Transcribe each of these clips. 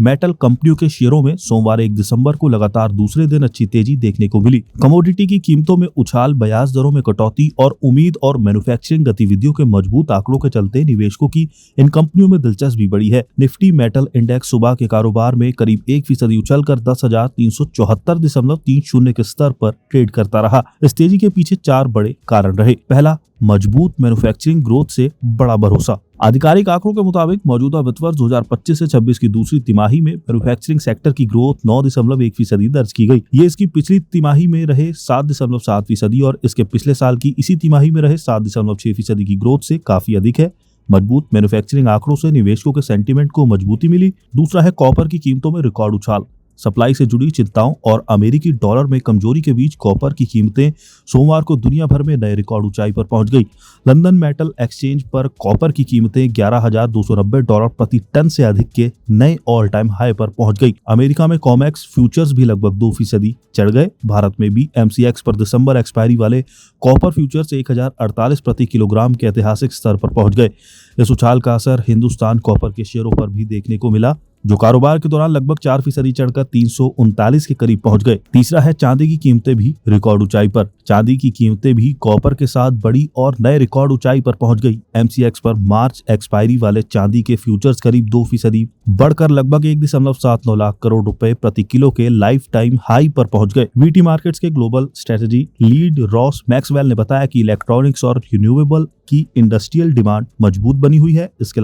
Metal कंपनियों के शेयरों में सोमवार 1 दिसंबर को लगातार दूसरे दिन अच्छी तेजी देखने को मिली। कमोडिटी की कीमतों में उछाल, ब्याज दरों में कटौती और उम्मीद और मैन्युफैक्चरिंग गतिविधियों के मजबूत आंकड़ों के चलते निवेशकों की इन कंपनियों में दिलचस्पी बढ़ी है। निफ्टी मेटल इंडेक्स सुबह के कारोबार में करीब 1% उछलकर 10,374.30 के स्तर पर ट्रेड करता रहा। इस तेजी के पीछे 4 बड़े कारण रहे। पहला, मजबूत मैन्युफैक्चरिंग ग्रोथ से बड़ा भरोसा। आधिकारिक आंकड़ों के मुताबिक मौजूदा वित्त वर्ष 2025 से 26 की दूसरी तिमाही में मैन्युफैक्चरिंग सेक्टर की ग्रोथ 9.1% दर्ज की गई। ये इसकी पिछली तिमाही में रहे 7.7% और इसके पिछले साल की इसी तिमाही में रहे 7.6% की ग्रोथ से काफी अधिक है। मजबूत मैन्युफैक्चरिंग आंकड़ों से निवेशकों के सेंटीमेंट को मजबूती मिली। दूसरा है कॉपर की कीमतों में रिकॉर्ड उछाल। सप्लाई से जुड़ी चिंताओं और अमेरिकी डॉलर में कमजोरी के बीच कॉपर की कीमतें सोमवार को दुनिया भर में नए रिकॉर्ड ऊंचाई पर पहुंच गई। लंदन मेटल एक्सचेंज पर कॉपर की कीमतें $11,290 प्रति टन से अधिक के नए ऑल टाइम हाई पर पहुंच गई। अमेरिका में कॉमेक्स फ्यूचर्स भी लगभग 2% चढ़ गए। भारत में भी MCX पर दिसंबर एक्सपायरी वाले कॉपर फ्यूचर्स 1048 प्रति किलोग्राम के ऐतिहासिक स्तर पर पहुंच गए। इस उछाल का असर हिंदुस्तान कॉपर के शेयरों पर भी देखने को मिला, जो कारोबार के दौरान लगभग 4% चढ़कर 339 के करीब पहुंच गए। तीसरा है चांदी की कीमतें भी रिकॉर्ड ऊंचाई पर। चांदी की कीमतें भी कॉपर के साथ बढ़ी और नए रिकॉर्ड ऊंचाई पर पहुंच गई। MCX पर मार्च एक्सपायरी वाले चांदी के फ्यूचर्स करीब 2% बढ़कर लगभग 1.79 लाख करोड़ रुपए प्रति किलो के लाइफ टाइम हाई पर पहुंच गए। VT मार्केट्स के global strategy lead Ross Maxwell ने बताया कि इलेक्ट्रॉनिक्स और रिन्यूएबल की इंडस्ट्रियल डिमांड मजबूत बनी हुई है। इसके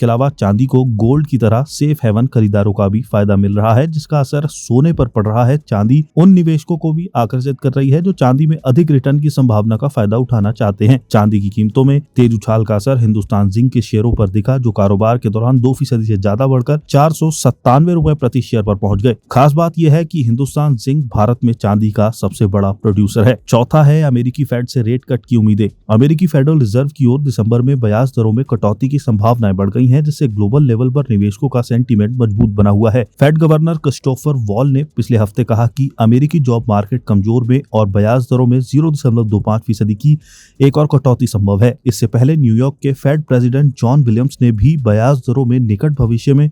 अलावा चांदी को गोल्ड की तरह सेफ हेवन खरीदारों का भी फायदा मिल रहा है, जिसका असर सोने पर पड़ रहा है। चांदी उन निवेशकों को भी आकर्षित कर रही है जो चांदी में अधिक रिटर्न की संभावना का फायदा उठाना चाहते हैं। चांदी की कीमतों में तेज उछाल का असर हिंदुस्तान जिंक के शेयरों पर दिखा, जो कारोबार के दौरान 2% से ज्यादा बढ़कर 497 रुपए प्रति शेयर पर पहुंच गए। खास बात यह है कि हिंदुस्तान जिंक भारत में चांदी का सबसे बड़ा प्रोड्यूसर है। चौथा है अमेरिकी फेड से रेट कट की उम्मीदें। अमेरिकी फेडरल रिजर्व की ओर दिसंबर में ब्याज दरों में कटौती की संभावनाएं बढ़ गई हैं, जिससे ग्लोबल लेवल पर निवेशकों का सेंटीमेंट मजबूत बना हुआ है। फेड गवर्नर क्रिस्टोफर वॉल ने पिछले हफ्ते कहा कि अमेरिकी जॉब मार्केट कमजोर में और ब्याज दरों में 0.25% की एक और कटौती संभव है। इससे पहले न्यूयॉर्क के फेड प्रेसिडेंट जॉन विलियम्स ने भी ब्याज दरों में निकट भविष्य में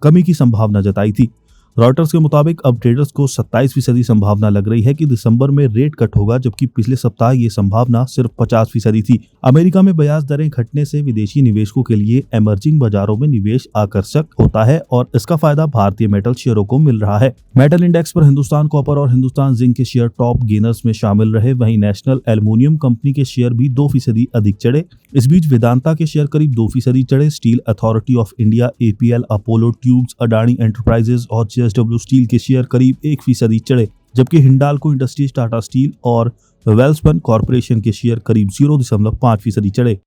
कमी की संभावना जताई थी। रॉयटर्स के मुताबिक अब ट्रेडर्स को 27% संभावना लग रही है कि दिसंबर में रेट कट होगा, जबकि पिछले सप्ताह ये संभावना सिर्फ 50% थी। अमेरिका में ब्याज दरें घटने से विदेशी निवेशकों के लिए इमर्जिंग बाजारों में निवेश आकर्षक होता है और इसका फायदा भारतीय मेटल शेयरों को मिल रहा है। मेटल इंडेक्स पर हिंदुस्तान कॉपर और हिंदुस्तान जिंक के शेयर टॉप गेनर्स में शामिल रहे। वहीं नेशनल एल्युमिनियम कंपनी के शेयर भी 2% अधिक चढ़े। इस बीच वेदांता के शेयर करीब 2% चढ़े। Steel authority of India, APL, Apollo tubes, Adani enterprises और JSW स्टील के शेयर करीब 1% चढ़े, जबकि हिंडाल्को इंडस्ट्रीज, टाटा स्टील और वेल्सपन कॉर्पोरेशन के शेयर करीब 0.5% चढ़े।